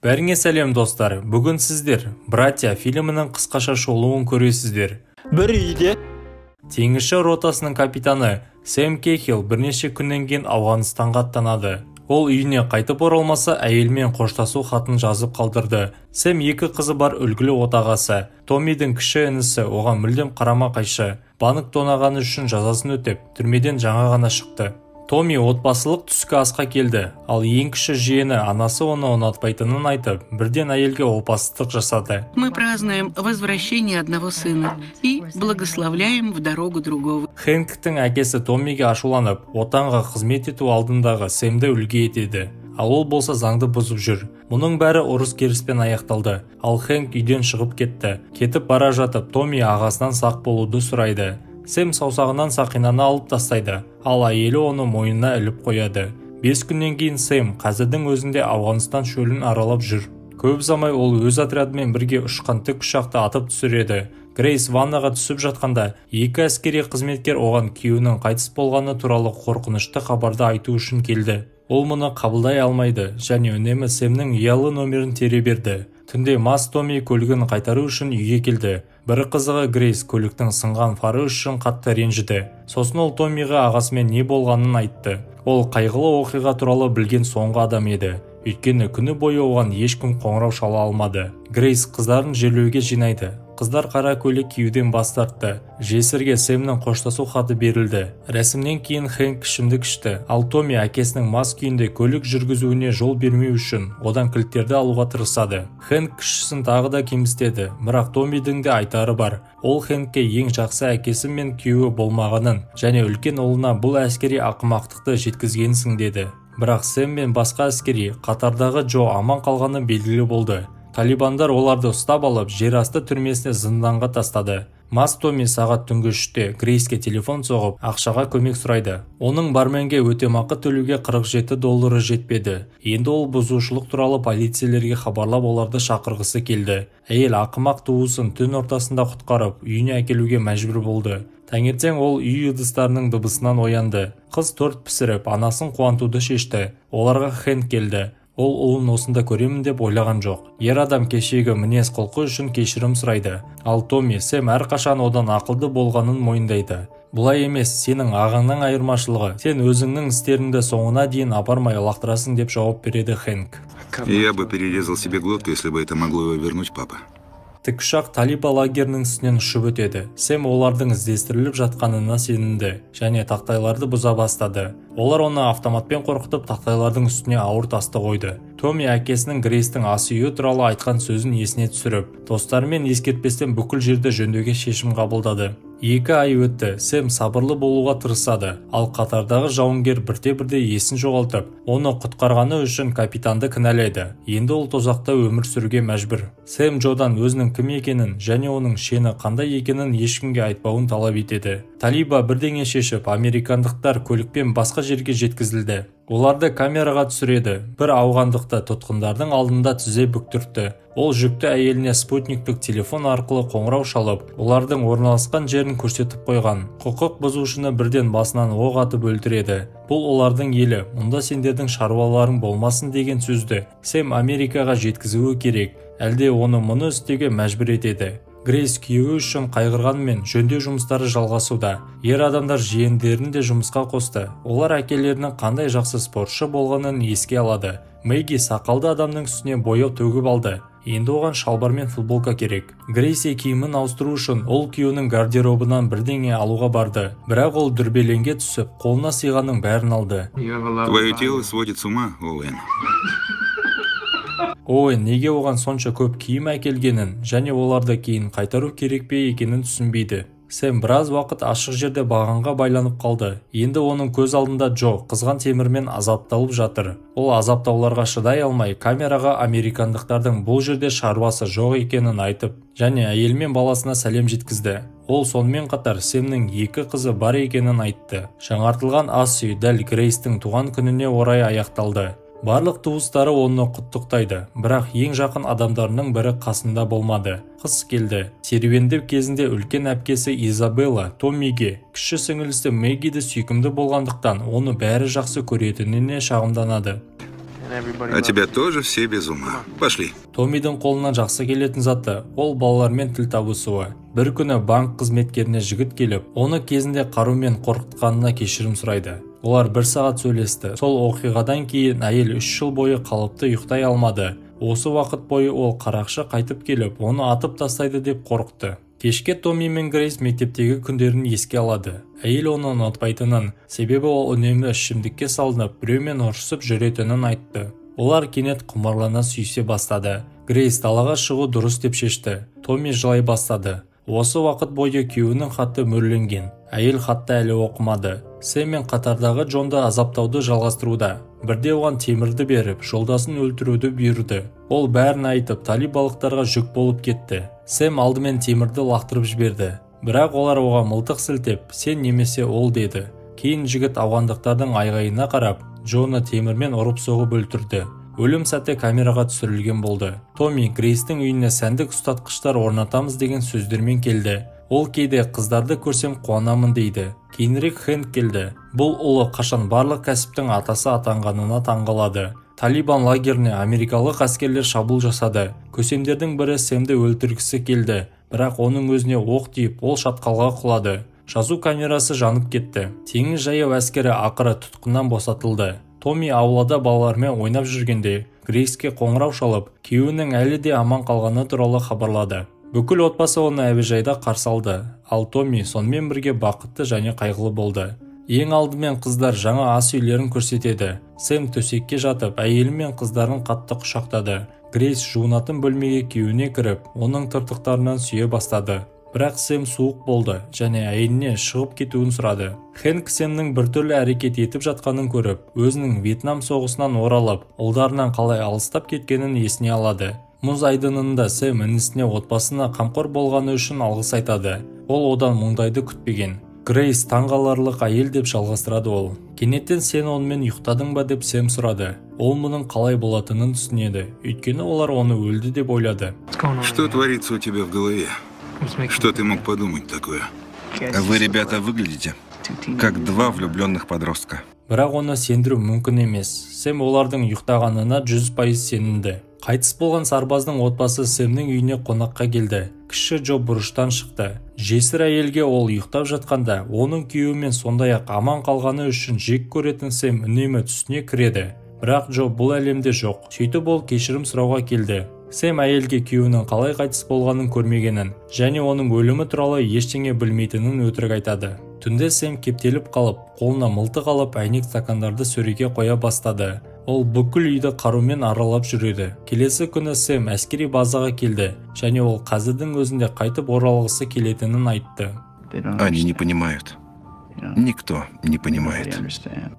Бәріңе сәлем достар, бүгін сіздер «Братья» фильмінің қысқаша шолуын көресіздер. Бір үйде Теңізші ротасының капитаны Сэм Кейхилл бірнеше күннен кейін Ауғанстанға аттанады. Ол үйіне қайтып оралмаса, әйелмен қоштасу хатын жазып қалдырды. Сэм екі қызы бар үлгілі отағасы. Томмидің кіші інісі оған мүлдем қарама-қайшы. Банк тонағаны үшін жазасын өтеп, түрмеден жаңа ғана шықты. Томми отбасылық түскі асқа келді, ал ең кіші жиені анасы оны ұнатпайтынын айтып, бірден әйелге опасыздық жасады. Мы празднуем возвращение одного сына и благословляем в дорогу другого. Хэнктің әкесі Томмиге ашуланып, отанға қызмет ету алдындағы Сэмді үлгі етеді. Ал ол болса заңды бұзып жүр. Мұның бәрі ұрыс-керіспен аяқталды. Ал Хэнк үйден шығып кетті. Кетіп бара жатып, Томми ағасынан сақ болуды сұрайды. Сэм саусағынан сақинаны алып тастайды, ал әйелі оны мойнына іліп қояды. 5 күннен кейін Сэм қазірдің өзінде Ауғанстан шөлін аралап жүр. Көп ұзамай ол өз отрядымен бірге ұшқан тікұшақты атып түсіреді. Грейс ваннаға түсіп жатқанда, екі әскери қызметкер оған күйеуінің қайтыс болғаны туралы қорқынышты хабарды айту үшін келді. Ол мұны қабылдай алмайды және үнемі Сэмнің ұялы номерін тере берді. Түнде мас Томми көлігін қайтару үшін үйге келді. Бір қызығы Грейс көліктің сынған фары үшін қатты ренжіді. Сосын ол Томмиға ағасымен не болғанын айтты. Ол қайғылы оқиға туралы білген соңғы адам еді. Өйткені күні бойы оған ешкім қоңырау шала алмады. Грейс қыздарын жерлеуге жинайды. Қыздар қара көйлек киюден бас тартты. Жесірге Сэмнің қоштасу хаты берілді. Рәсімнен кейін Хэнк ішімдік ішті, ал Томми әкесінің мас күйінде көлік жүргізуіне жол бермеу үшін одан кілттерді алуға тырысады. Хэнк кішісін тағы да кемсітеді, бірақ Томмидің де айтары бар. Ол Хэнкке ең жақсы әкесі мен күйеуі болмағанын және үлкен ұлына бұл әскери ақымақтықты жеткізгенсің деді. Бірақ Сэм мен басқа әскери қатардағы Джо аман қалғаны белгілі болды. Талибандар оларды ұстап алып, жерасты түрмесіне зынданға тастады. Мас Томми сағат түнгі 3-те Грейске телефон соғып, ақшаға көмек сұрайды. Оның барменге өтемақы төлеуге $47 жетпеді. Енді ол бұзушылық туралы полицейлерге хабарлап оларды шақырғысы келді. Әйел ақымақ туысын түн ортасында құтқарып, үйіне әкелуге мәжбүр болды. Таңертең ол үй ыдыстарының дыбысынан оянды. Қыз торт пісіріп, анасын қуантуды шешті. Оларға Хэнк келді. Ол ұлын осында көремін деп ойлаған жоқ. Ер адам кешегі мінез құлқы үшін кешірім сұрайды. Ал Томми Сэм әрқашан одан ақылды болғанын мойындайды. Бұлай емес, сенің ағаңның айырмашылығы. Сен өзіңнің істеріңді соңына дейін апармай лақтырасың деп жауап береді Хэнк. Я бы перерезал себе глотку, если бы это могло его вернуть, папа. Тікұшақ Талиба лагерінің үстінен ұшып өтеді. Сэм олардың іздестіріліп жатқанына сенімді және тақтайларды бұза бастады. Олар оны автоматпен қорқытып тақтайлардың үстіне ауыр тасты қойды. Томми әкесінің Грейстің ас үйі туралы айтқан сөзін есіне түсіріп, достарымен ескертпестен бүкіл жерді жөндеуге шешім қабылдады. 2 ай өтті. Сэм сабырлы болуға тырысады, ал қатардағы жауынгер бірте-бірте есін жоғалтып, оны құтқарғаны үшін капитанды кінәлайды. Енді ол тозақта өмір сүруге мәжбүр. Сэм Джодан өзінің кім екенін және оның шені қандай екенін ешкімге айтпауын талап етеді. Талиба бірдеңе шешіп, американдықтар көлікпен басқа жерге жеткізілді. Оларды камераға түсіреді. Бір ауғандықты тұтқындардың алдында тізе бүктіртті. Ол жүкті әйеліне спутниктік телефон арқылы қоңырау шалып, олардың орналасқан жерін көрсетіп қойған. Құқық бұзушыны бірден басынан оқ атып өлтіреді. Бұл олардың елі, мұнда сендердің шаруаларың болмасын деген сөзді Сэм Америкаға жеткізуі керек, әлде оны мұны істеуге мәжбүр етеді. Грейс күйеуі үшін қайғырғанмен жөндеу жұмыстары жалғасуда. Ер адамдар жиендерін де жұмысқа қосты. Олар әкелерінің қандай жақсы спортшы болғанын еске алады. Мэгги сақалды адамның үстіне бояу төгіп алды. Енді оған шалбар мен футболка керек. Грейси киімін ауыстыру үшін ол күйеуінің гардеробынан бірдеңе алуға барды. Бірақ ол дүрбеленге түсіп, қолына сыйғанның бәрін алды. Твое тело сводит с ума, Оуэн. Оуэн неге оған сонша көп киім әкелгенін және оларды кейін қайтару керек пе екенін түсінбейді. Сэм біраз уақыт ашық жерде бағанға байланып қалды. Енді оның көз алдында Джо қызған темірмен азапталып жатыр. Ол азаптауларға шыдай алмай камераға американдықтардың бұл жерде шаруасы жоқ екенін айтып, және әйел мен баласына сәлем жеткізді. Ол сонымен қатар Сэмнің 2 қызы бар екенін айтты. Жаңартылған ас үй дәл Грейстің туған күніне орай аяқталды. Барлық туыстары оны құттықтайды, бірақ ең жақын адамдарының бірі қасында болмады. Қыз келді. Серуендеп кезінде үлкен әпкесі Изабелла Томмиге, кіші сіңілісі Мэггиді сүйкімді болғандықтан оны бәрі жақсы көретініне шағымданады. А тебя тоже все без ума. Пошли. Томидің қолынан жақсы келетін заты ол балалармен тіл табысуы. Бір күні банк қызметкеріне жігіт келіп, оны кезінде қарумен қорқытқанына кешірім сұрайды. Олар 1 сағат сөйлесті. Сол оқиғадан кейін әйел 3 жыл бойы қалыпты ұйықтай алмады. Осы уақыт бойы ол қарақшы қайтып келіп, оны атып тастайды деп қорықты. Кешке Томми мен Грейс мектептегі күндерін еске алады. Әйел оны ұнатпайтынын, себебі ол үнемі ішімдікке салынып, біреумен ұрсып жүретінін айтты. Олар кенет құмарлана сүйісе бастады. Грейс далаға шығу дұрыс деп шешті. Томми жылай бастады. Осы уақыт бойы күйеуінің хаты мөрленген. Әйел хатты әлі оқымады. Сэм мен қатардағы Джонды азаптауды жалғастыруда. Бірде оған темірді беріп, жолдасын өлтіруді бұйырды. Ол бәрін айтып, талибалықтарға жүк болып кетті. Сэм алдымен темірді лақтырып жіберді. Бірақ олар оған мылтық сілтеп, сен немесе ол деді. Кейін жігіт ауғандықтардың айғайына қарап, Джоны темірмен ұрып соғып өлтірді. Өлім сәті камераға түсірілген болды. Томми Грейстің үйіне сәндік ұстатқыштар орнатамыз деген сөздермен келді. Ол кейде қыздарды көрсем қуанамын дейді. Кейінірек Хэнк келді. Бұл ұлы қашан барлық кәсіптің атасы атанғанына таңғалады. Талибан лагеріне америкалық әскерлер шабуыл жасады. Көсемдердің бірі Сэмді өлтіргісі келді. Бірақ оның өзіне оқ тиіп, ол шатқалға құлады. Жазу камерасы жанып кетті. Теңіз жаяу әскері ақыры тұтқыннан босатылды. Томми аулада балалармен ойнап жүргенде Грейске қоңырау шалып, күйеуінің әлі де аман қалғаны туралы хабарлады. Бүкіл отбасы оны әуежайда қарсы алды, ал Томми сонымен бірге бақытты және қайғылы болды. Ең алдымен қыздар жаңа ас үйлерін көрсетеді. Сэм төсекке жатып, әйелі мен қыздарын қатты құшақтады. Грейс жуынатын бөлмеге күйеуіне кіріп, оның тыртықтарынан сүйе бастады. Бірақ Сэм суық болды және әйеліне шығып кетуін сұрады. Хэнк Сэмнің біртүрлі әрекет етіп жатқанын көріп, өзінің Вьетнам соғысынан оралып, ұлдарынан қалай алыстап кеткенін есіне алады. Мұз айдынында Сэм інісіне отбасына қамқор болғаны үшін алғыс айтады. Ол одан мұндайды күтпеген. Грейс таңғаларлық әйел деп жалғастырады ол. Кенеттен сен онымен ұйықтадың ба деп Сэм сұрады. Ол мұның қалай болатынын түсінеді. Өйткені олар оны өлді деп ойлады. Что творится у тебя в голове? Что ты мог подумать такое? Вы, ребята, выглядите как 2 влюбленных подростка. Бірақ оны сендіру мүмкін емес. Сэм олардың ұйықтағанына 100% сенімді. Қайтыс болған сарбаздың отбасы Сэмнің үйіне қонаққа келді. Кіші Джо бұрыштан шықты. Жесір әйелге ол ұйықтап жатқанда, оның күйеуімен сондай-ақ аман қалғаны үшін жек көретін Сэм үнемі түсіне кіреді. Бірақ Джо бұл әлемде жоқ. Сөйтіп ол кешірім сұрауға келді. Сэм әйелге күйеуінің қалай қайтыс болғанын көрмегенін және оның өлімі туралы ештеңе білмейтінін өтірік айтады. Түнде Сэм кептеліп қалып, қолына мылтық алып әйнек стакандарды сөреге қоя бастады. Ол бүкіл үйді қарумен аралап жүреді. Келесі күні Сэм әскери базаға келді және ол қазірдің өзінде қайтып оралғысы келетінін айтты. Они не понимают. Никто не понимает.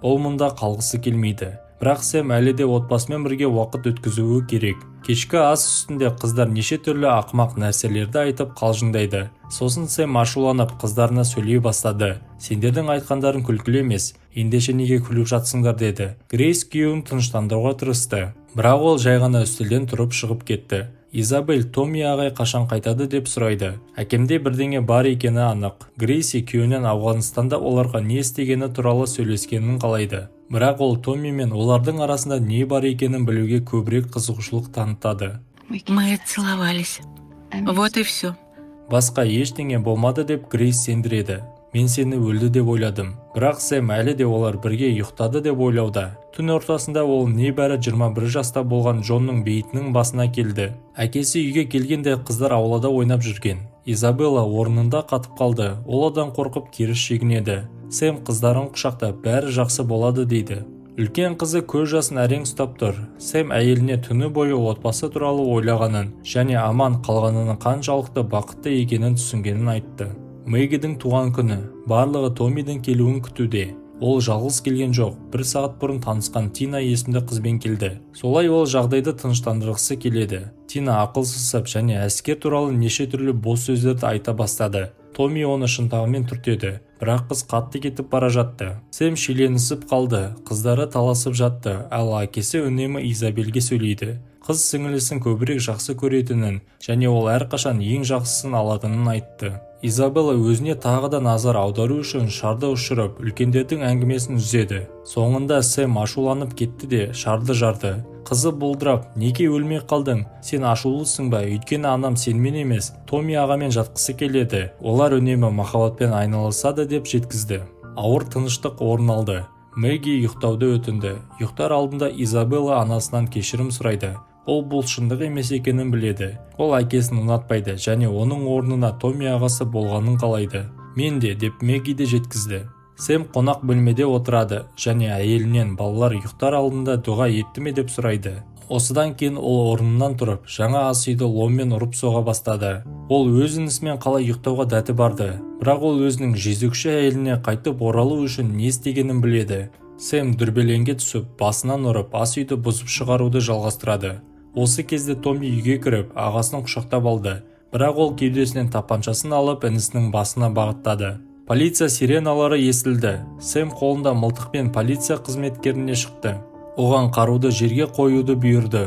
Ол мұнда қалғысы келмейді. Бірақ Сэм әлі де отбасымен бірге уақыт өткізуі керек. Кешкі ас үстінде қыздар неше түрлі ақымақ нәрселерді айтып қалжыңдайды. Сосын Сэм ашуланып қыздарына сөйлей бастады. Сендердің айтқандарын күлкілі емес, ендеше неге күліп жатсыңдар деді. Грейс күйеуін тыныштандыруға тырысты. Бірақ ол жай ғана үстелден тұрып шығып кетті. Изабель Томми ағай қашан қайтады деп сұрайды. Әкемде бірдеңе бар екені анық. Грейси күйеуінен Ауғанстанда оларға не істегені туралы сөйлескенін қалайды. Бірақ ол Томми мен олардың арасында не бар екенін білуге көбірек қызығушылық танытады. Мы целовались. Вот и все. Басқа ештеңе болмады деп Грейс сендіреді. Мен сені өлді деп ойладым. Бірақ Сэм әлі де олар бірге ұйықтады деп ойлауда. Түн ортасында ол небәрі 21 жаста болған Джонның бейітінің басына келді. Әкесі үйге келгенде қыздар аулада ойнап жүрген. Изабелла орнында қатып қалды. Ол одан қорқып кері шегінеді. Сэм қыздарын құшақтап бәрі жақсы болады дейді. Үлкен қызы көз жасын әрең ұстап тұр. Сэм әйеліне түні бойы отбасы туралы ойлағанын және аман қалғанының қаншалықты бақытты екенін түсінгенін айтты. Мэгидің туған күні. Барлығы Томмидің келуін күтуде. Ол жалғыз келген жоқ. 1 сағат бұрын танысқан Тина есімді қызбен келді. Солай ол жағдайды тыныштандырғысы келеді. Тина ақылсызсып және әскер туралы неше түрлі бос сөздерді айта бастады. Томми оны шынтағымен түртеді. Бірақ қыз қатты кетіп бара жатты. Сэм шиеленісіп қалды. Қыздары таласып жатты. Ал әкесі үнемі Изабельге сөйлейді. Қыз сіңілісін көбірек жақсы көретінін және ол әрқашан ең жақсысын алатынын айтты. Изабелла өзіне тағы да назар аудару үшін шарды ұшырып, үлкендердің әңгімесін үзеді. Соңында Сэм ашуланып кетті де шарды жарды. Қызы бұлдырап, неге өлмей қалдың? Сен ашулысың ба? Өйткені анам сенмен емес, Томми ағамен жатқысы келеді. Олар үнемі махаббатпен айналысады деп жеткізді. Ауыр тыныштық орын алды. Мэгги ұйықтауды өтінді. Ұйықтар алдында Изабелла анасынан кешірім сұрайды. Ол бұл шындық емес екенін біледі. Ол әкесін ұнатпайды және оның орнына Томми ағасы болғанын қалайды. Мен де, деп Мэгги де жеткізді. Сэм қонақ бөлмеде отырады және әйелінен балалар ұйықтар алдында дұға етті ме деп сұрайды. Осыдан кейін ол орнынан тұрып, жаңа ас үйді ломмен ұрып соға бастады. Ол өз інісімен қалай ұйықтауға дәті барды. Бірақ ол өзінің жезөкше әйеліне қайтып оралу үшін не істегенін біледі. Сэм дүрбеленге түсіп, басынан ұрып, ас үйді бұзып шығаруды жалғастырады. Осы кезде Томми үйге кіріп, ағасының құшақтап алды. Бірақ ол кеудесінен тапаншасын алып, інісінің басына бағыттады. Полиция сиреналары естілді. Сэм қолында мылтықпен полиция қызметкеріне шықты. Оған қаруды жерге қоюды бұйырды.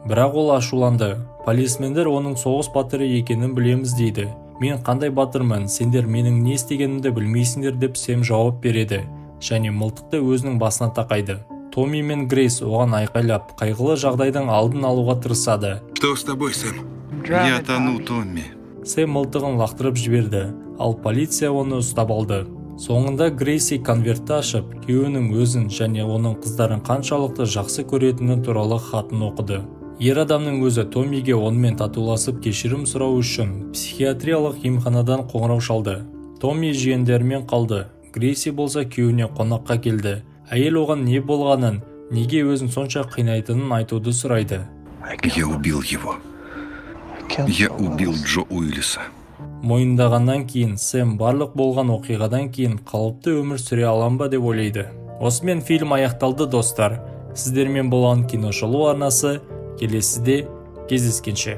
Бірақ ол ашуланды. Полисмендер оның соғыс батыры екенін білеміз дейді. Мен қандай батырмын, сендер менің не істегенімді білмейсіңдер деп Сэм жауап береді. Және мылтықты өзінің басына тақайды. Томми мен Грейс оған айқайлап, қайғылы жағдайдың алдын алуға тырысады. Что с тобой, Сэм? Я тону, Томми. Сэм мылтығын лақтырып жіберді, ал полиция оны ұстап алды. Соңында Грейси конвертті ашып, күйеуінің өзін және оның қыздарын қаншалықты жақсы көретіні туралы хатын оқыды. Ер адамның өзі Томмиге онымен татуласып кешірім сұрау үшін психиатриялық емханадан қоңырау шалды. Томми жиендерімен қалды. Грейси болса күйеуіне қонаққа келді. Әйел оған не болғанын, неге өзін сонша қинайтынын айтуды сұрайды. Я убил его. Я убил Джо Уиллиса. Мойындағаннан кейін Сэм барлық болған оқиғадан кейін қалыпты өмір сүре алам ба деп ойлайды. Осымен фильм аяқталды достар. Сіздермен болған киношолу арнасы келесіде кездескенше.